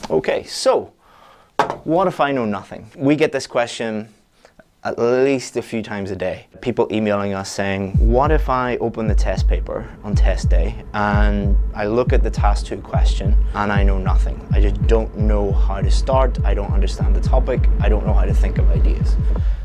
Okay, so what if I know nothing? We get this question at least a few times a day. People emailing us saying, what if I open the test paper on test day and I look at the task 2 question and I know nothing? I just don't know how to start. I don't understand the topic. I don't know how to think of ideas.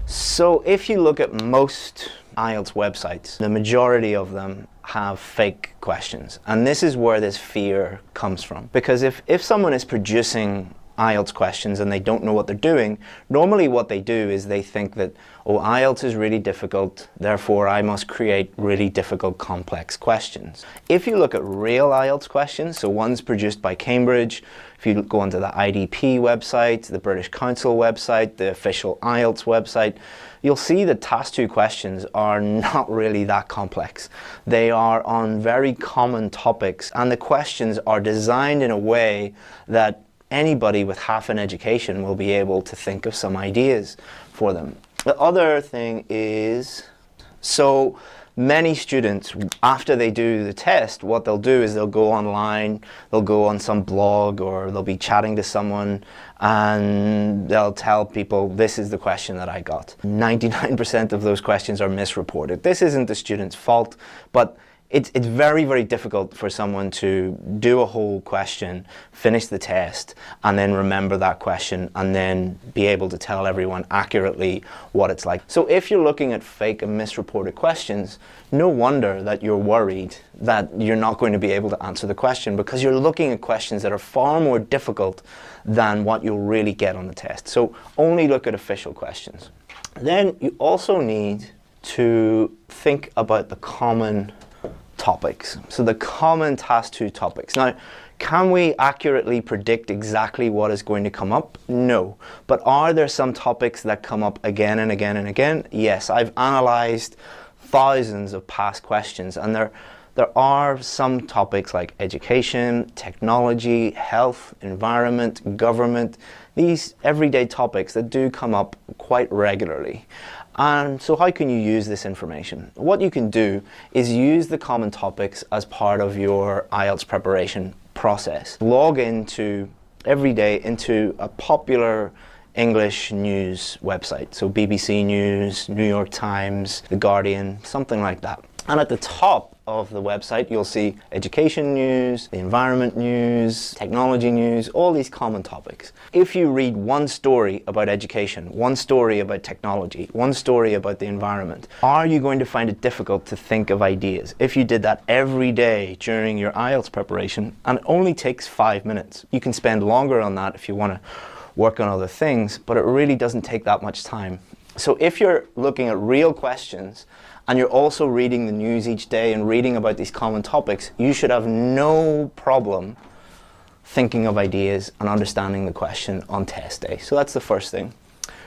So if you look at most IELTS websites, the majority of them have fake questions. And this is where this fear comes from. Because if someone is producing IELTS questions and they don't know what they're doing, normally what they do is they think that, oh, IELTS is really difficult, therefore I must create really difficult, complex questions. If you look at real IELTS questions, so ones produced by Cambridge, if you go onto the IDP website, the British Council website, the official IELTS website, you'll see that task 2 questions are not really that complex. They are on very common topics, and the questions are designed in a way that anybody with half an education will be able to think of some ideas for them. The other thing is, so many students, after they do the test, what they'll do is they'll go online, they'll go on some blog, or they'll be chatting to someone, and they'll tell people, this is the question that I got. 99% of those questions are misreported. This isn't the student's fault, but it's very, very difficult for someone to do a whole question, finish the test, and then remember that question, and then be able to tell everyone accurately what it's like. So if you're looking at fake and misreported questions, no wonder that you're worried that you're not going to be able to answer the question, because you're looking at questions that are far more difficult than what you'll really get on the test. So only look at official questions. Then you also need to think about the common topics. So the common task 2 topics. Now, can we accurately predict exactly what is going to come up? No. But are there some topics that come up again and again and again? Yes. I've analyzed thousands of past questions, and there are some topics like education, technology, health, environment, government, these everyday topics that do come up quite regularly. And so how can you use this information? What you can do is use the common topics as part of your IELTS preparation process. Log into every day into a popular English news website. So BBC News, New York Times, The Guardian, something like that. And at the top of the website, you'll see education news, the environment news, technology news, all these common topics. If you read one story about education, one story about technology, one story about the environment, are you going to find it difficult to think of ideas? If you did that every day during your IELTS preparation, and it only takes 5 minutes. You can spend longer on that if you want to work on other things, but it really doesn't take that much time. So if you're looking at real questions, and you're also reading the news each day and reading about these common topics, you should have no problem thinking of ideas and understanding the question on test day. So that's the first thing.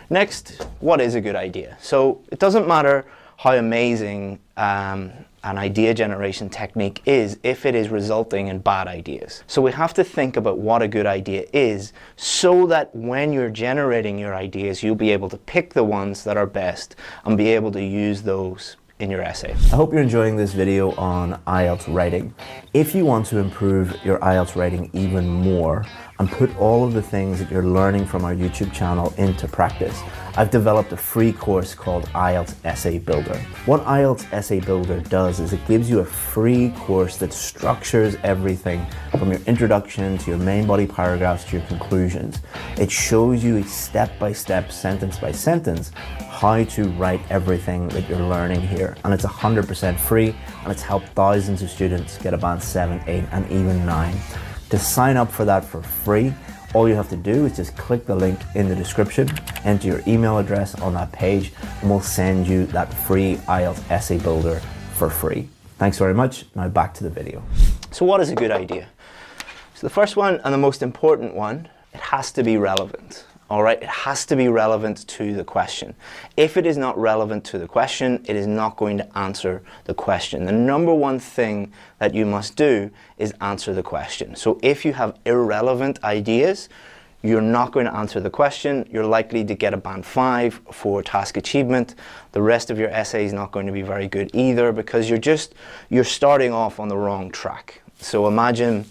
Next, what is a good idea? So it doesn't matter how amazing an idea generation technique is if it is resulting in bad ideas. So we have to think about what a good idea is, so that when you're generating your ideas, you'll be able to pick the ones that are best and be able to use those in your essay. I hope you're enjoying this video on IELTS writing. If you want to improve your IELTS writing even more and put all of the things that you're learning from our YouTube channel into practice, I've developed a free course called IELTS Essay Builder. What IELTS Essay Builder does is it gives you a free course that structures everything from your introduction to your main body paragraphs to your conclusions. It shows you step-by-step, sentence-by-sentence, how to write everything that you're learning here. And it's 100% free, and it's helped thousands of students get a band 7, 8, and even 9. To sign up for that for free, all you have to do is just click the link in the description, enter your email address on that page, and we'll send you that free IELTS Essay Builder for free. Thanks very much. Now back to the video. So what is a good idea? So the first one, and the most important one, it has to be relevant. All right, it has to be relevant to the question. If it is not relevant to the question, it is not going to answer the question. The number one thing that you must do is answer the question. So if you have irrelevant ideas, you're not going to answer the question. You're likely to get a band 5 for task achievement. The rest of your essay is not going to be very good either, because you're starting off on the wrong track. So imagine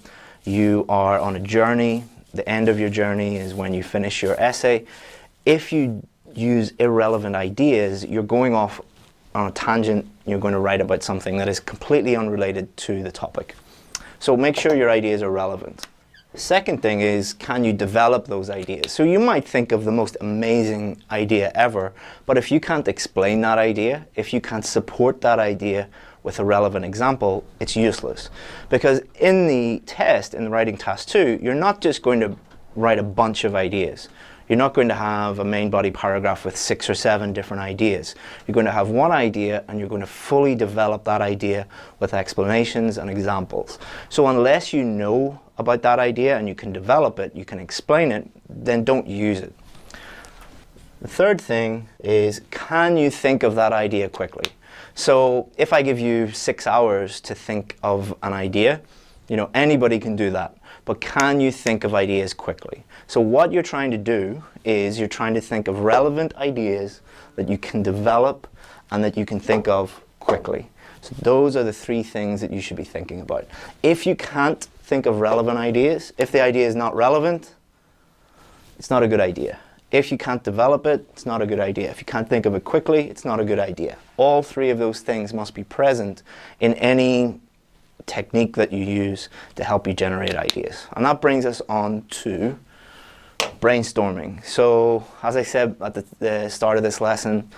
you are on a journey The end of your journey is when you finish your essay. If you use irrelevant ideas, you're going off on a tangent. You're going to write about something that is completely unrelated to the topic. So make sure your ideas are relevant. Second thing is, can you develop those ideas? So you might think of the most amazing idea ever, but if you can't explain that idea, if you can't support that idea with a relevant example, it's useless. Because in the test, in the writing task 2, you're not just going to write a bunch of ideas. You're not going to have a main body paragraph with 6 or 7 different ideas. You're going to have one idea, and you're going to fully develop that idea with explanations and examples. So unless you know about that idea and you can develop it, you can explain it, then don't use it. The third thing is, can you think of that idea quickly? So if I give you 6 hours to think of an idea, anybody can do that. But can you think of ideas quickly? So what you're trying to do is you're trying to think of relevant ideas that you can develop and that you can think of quickly. So those are the 3 things that you should be thinking about. If you can't think of relevant ideas, if the idea is not relevant, it's not a good idea. If you can't develop it, it's not a good idea. If you can't think of it quickly, it's not a good idea. All 3 of those things must be present in any technique that you use to help you generate ideas. And that brings us on to brainstorming. So as I said at the start of this lesson,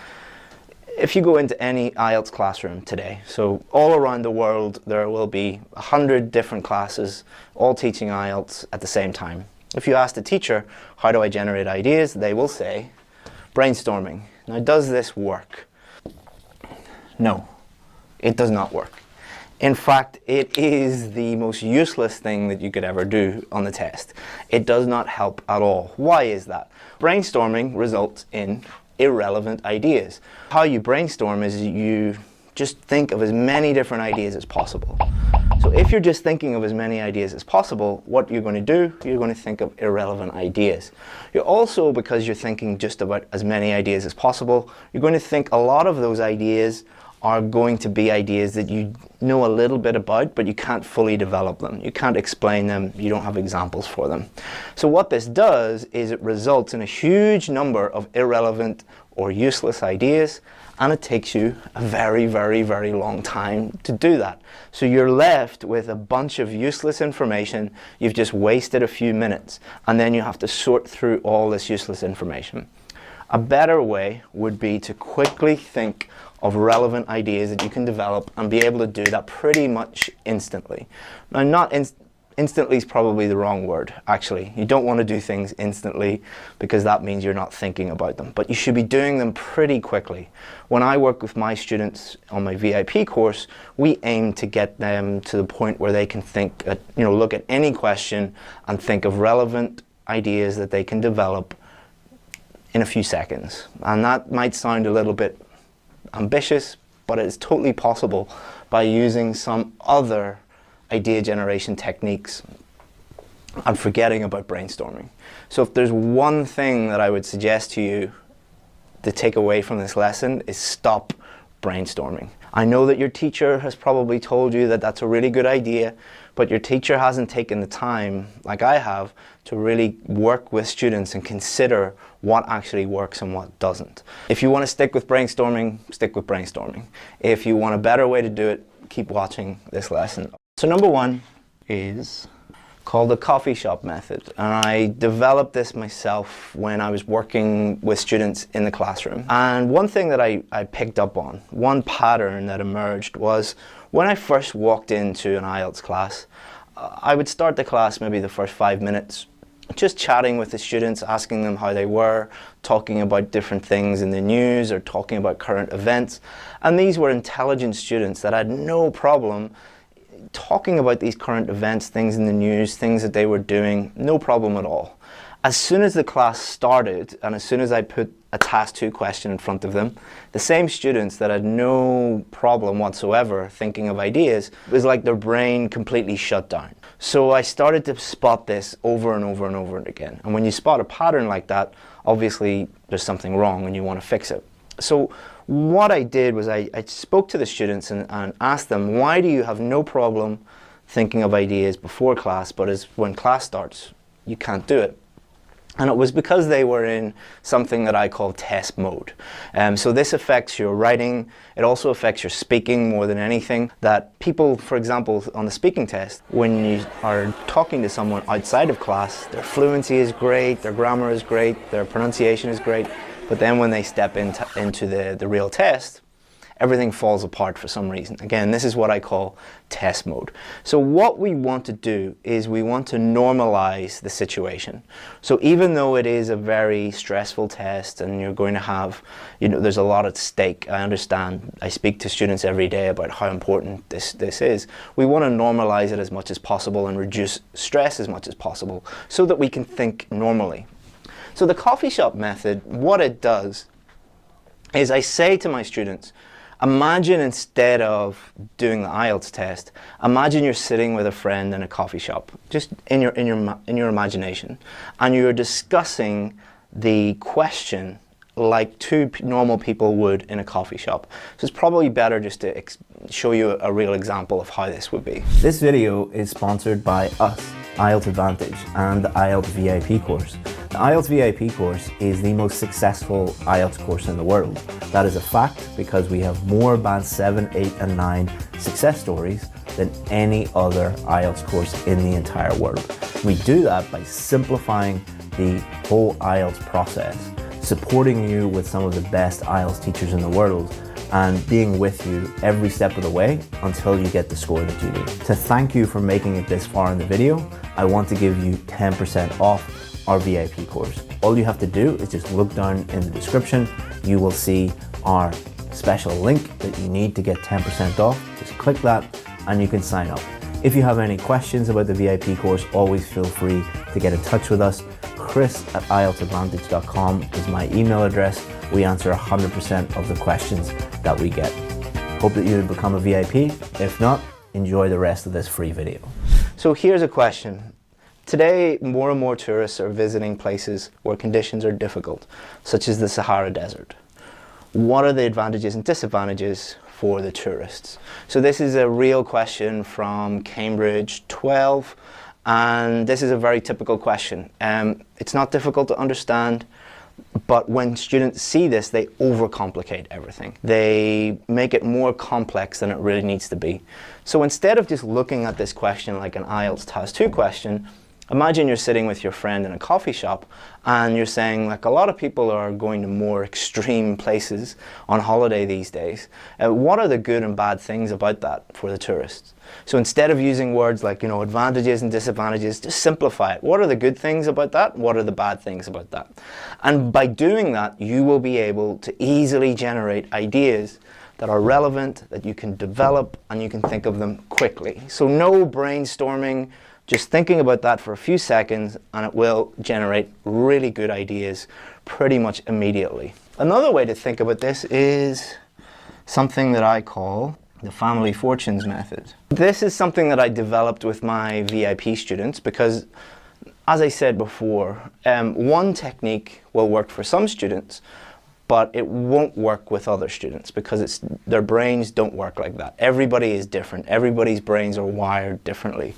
if you go into any IELTS classroom today, so all around the world there will be 100 different classes all teaching IELTS at the same time. If you ask the teacher, how do I generate ideas? They will say, brainstorming. Now, does this work? No, it does not work. In fact, it is the most useless thing that you could ever do on the test. It does not help at all. Why is that? Brainstorming results in irrelevant ideas. How you brainstorm is you just think of as many different ideas as possible. So if you're just thinking of as many ideas as possible, what you're going to do, you're going to think of irrelevant ideas. You're also, because you're thinking just about as many ideas as possible, you're going to think a lot of those ideas are going to be ideas that you know a little bit about, but you can't fully develop them. You can't explain them. You don't have examples for them. So what this does is it results in a huge number of irrelevant or useless ideas, and it takes you a very, very, very long time to do that. So you're left with a bunch of useless information. You've just wasted a few minutes, and then you have to sort through all this useless information. A better way would be to quickly think of relevant ideas that you can develop and be able to do that pretty much instantly. Now, instantly is probably the wrong word, actually. You don't want to do things instantly because that means you're not thinking about them, but you should be doing them pretty quickly. When I work with my students on my VIP course, we aim to get them to the point where they can think, look at any question and think of relevant ideas that they can develop in a few seconds. And that might sound a little bit ambitious, but it's totally possible by using some other idea generation techniques and forgetting about brainstorming. So if there's one thing that I would suggest to you to take away from this lesson, is stop brainstorming. I know that your teacher has probably told you that that's a really good idea, but your teacher hasn't taken the time, like I have, to really work with students and consider what actually works and what doesn't. If you want to stick with brainstorming, stick with brainstorming. If you want a better way to do it, keep watching this lesson. So number 1 is called the coffee shop method. And I developed this myself when I was working with students in the classroom. And one thing that I picked up on, one pattern that emerged, was when I first walked into an IELTS class, I would start the class maybe the first 5 minutes just chatting with the students, asking them how they were, talking about different things in the news or talking about current events. And these were intelligent students that had no problem talking about these current events, things in the news, things that they were doing, no problem at all. As soon as the class started and as soon as I put a task 2 question in front of them, the same students that had no problem whatsoever thinking of ideas, it was like their brain completely shut down. So I started to spot this over and over and over again. And when you spot a pattern like that, obviously there's something wrong and you want to fix it. So what I did was I spoke to the students and asked them, why do you have no problem thinking of ideas before class, but when class starts, you can't do it. And it was because they were in something that I call test mode. So this affects your writing, it also affects your speaking more than anything. That people, for example, on the speaking test, when you are talking to someone outside of class, their fluency is great, their grammar is great, their pronunciation is great, but then when they step into the real test, everything falls apart for some reason. Again, this is what I call test mode. So what we want to do is we want to normalize the situation. So even though it is a very stressful test and you're going to have, there's a lot at stake, I understand, I speak to students every day about how important this is. We want to normalize it as much as possible and reduce stress as much as possible so that we can think normally. So the coffee shop method, what it does is I say to my students, imagine instead of doing the IELTS test, imagine you're sitting with a friend in a coffee shop, just in your imagination, and you're discussing the question like two normal people would in a coffee shop. So it's probably better just to show you a real example of how this would be. This video is sponsored by us, IELTS Advantage, and the IELTS VIP course. The IELTS VIP course is the most successful IELTS course in the world. That is a fact because we have more Band 7, 8 and 9 success stories than any other IELTS course in the entire world. We do that by simplifying the whole IELTS process, supporting you with some of the best IELTS teachers in the world, and being with you every step of the way until you get the score that you need. To thank you for making it this far in the video, I want to give you 10% off our VIP course. All you have to do is just look down in the description. You will see our special link that you need to get 10% off. Just click that and you can sign up. If you have any questions about the VIP course, always feel free to get in touch with us. chris@ieltsadvantage.com is my email address. We answer 100% of the questions that we get. Hope that you become a VIP. If not, enjoy the rest of this free video. So here's a question. Today, more and more tourists are visiting places where conditions are difficult, such as the Sahara Desert. What are the advantages and disadvantages for the tourists? So this is a real question from Cambridge 12, and this is a very typical question. It's not difficult to understand, but when students see this, they overcomplicate everything. They make it more complex than it really needs to be. So instead of just looking at this question like an IELTS Task 2 question, imagine you're sitting with your friend in a coffee shop and you're saying, like, a lot of people are going to more extreme places on holiday these days. What are the good and bad things about that for the tourists? So instead of using words like, advantages and disadvantages, just simplify it. What are the good things about that? What are the bad things about that? And by doing that, you will be able to easily generate ideas that are relevant, that you can develop, and you can think of them quickly. So no brainstorming, just thinking about that for a few seconds and it will generate really good ideas pretty much immediately. Another way to think about this is something that I call the family fortunes method. This is something that I developed with my VIP students because, as I said before, one technique will work for some students, but it won't work with other students because their brains don't work like that. Everybody is different. Everybody's brains are wired differently.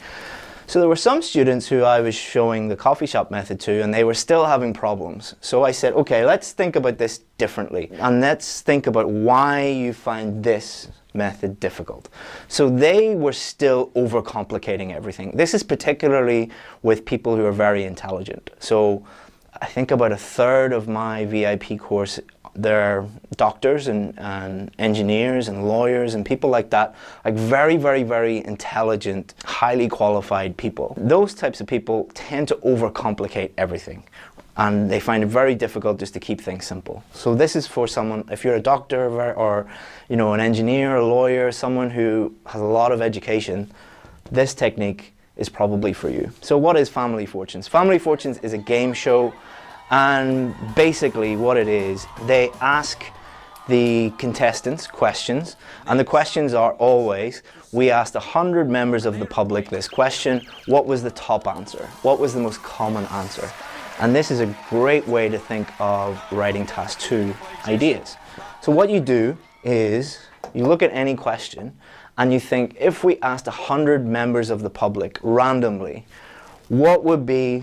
So there were some students who I was showing the coffee shop method to and they were still having problems. So I said, okay, let's think about this differently and let's think about why you find this method difficult. So they were still overcomplicating everything. This is particularly with people who are very intelligent. So I think about a third of my VIP course, they're doctors and engineers and lawyers and people like that, like very, very, very intelligent, highly qualified people. Those types of people tend to overcomplicate everything and they find it very difficult just to keep things simple. So this is for someone, if you're a doctor or an engineer, a lawyer, someone who has a lot of education, this technique is probably for you. So what is Family Fortunes? Family Fortunes is a game show. And basically what it is, they ask the contestants questions, and the questions are always, we asked 100 members of the public this question, what was the top answer? What was the most common answer? And this is a great way to think of writing task 2 ideas. So what you do is, you look at any question, and you think, if we asked 100 members of the public randomly, what would be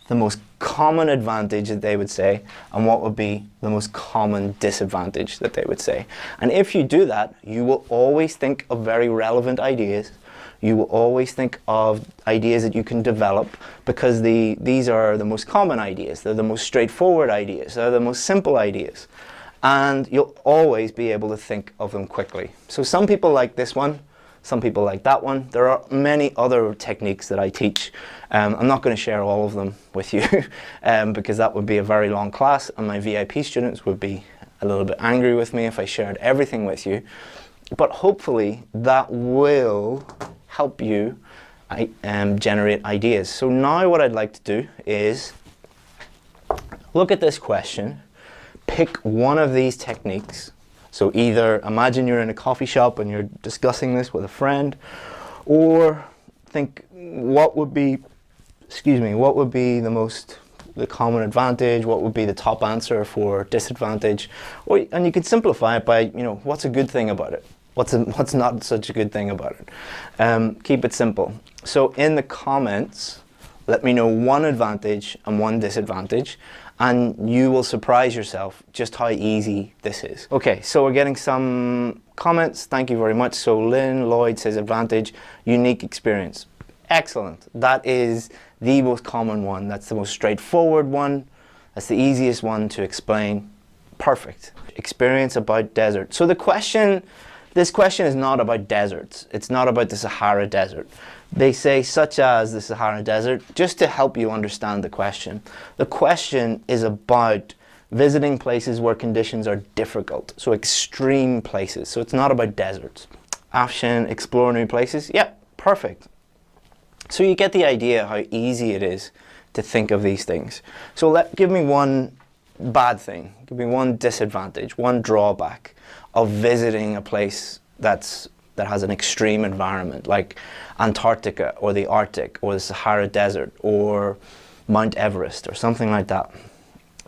the most common advantage that they would say, and what would be the most common disadvantage that they would say. And if you do that, you will always think of very relevant ideas. You will always think of ideas that you can develop, because these are the most common ideas. They're the most straightforward ideas. They're the most simple ideas. And you'll always be able to think of them quickly. So some people like this one, some people like that one. There are many other techniques that I teach. I'm not going to share all of them with you because that would be a very long class, and my VIP students would be a little bit angry with me if I shared everything with you. But hopefully that will help you generate ideas. So now what I'd like to do is look at this question, pick one of these techniques. So either imagine you're in a coffee shop and you're discussing this with a friend, or think what would be, the common advantage, what would be the top answer for disadvantage, and you could simplify it by, what's a good thing about it? What's not such a good thing about it? Keep it simple. So in the comments, let me know one advantage and one disadvantage, and you will surprise yourself just how easy this is. Okay, so we're getting some comments. Thank you very much. So Lynn Lloyd says advantage, unique experience. Excellent. That is the most common one. That's the most straightforward one. That's the easiest one to explain. Perfect. Experience about desert. So this question is not about deserts. It's not about the Sahara Desert. They say such as the Sahara Desert just to help you understand the question. The question is about visiting places where conditions are difficult, so extreme places. So it's not about deserts. Afshin, explore new places. Yep, perfect. So you get the idea how easy it is to think of these things. So give me one bad thing, give me one disadvantage, one drawback of visiting a place that has an extreme environment, like Antarctica or the Arctic or the Sahara Desert or Mount Everest or something like that.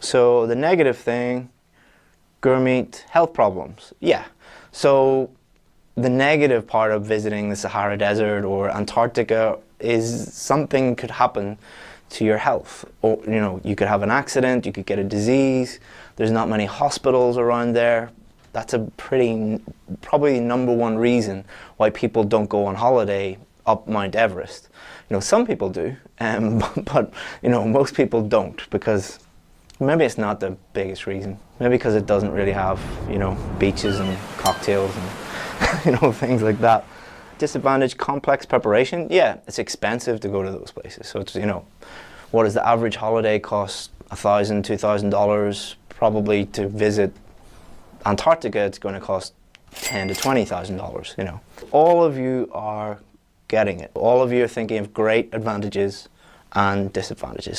So the negative thing, Gurmeet, health problems. Yeah, so the negative part of visiting the Sahara Desert or Antarctica is something could happen to your health. Or, you could have an accident, you could get a disease, there's not many hospitals around there. That's probably number one reason why people don't go on holiday up Mount Everest. Some people do, but most people don't, because maybe it's not the biggest reason. Maybe because it doesn't really have, beaches and cocktails and, things like that. Disadvantage, complex preparation. Yeah, it's expensive to go to those places. So it's, what does the average holiday cost? $1,000, $2,000 probably to visit Antarctica. It's going to cost $10,000 to $20,000. All of you are getting it. All of you are thinking of great advantages and disadvantages.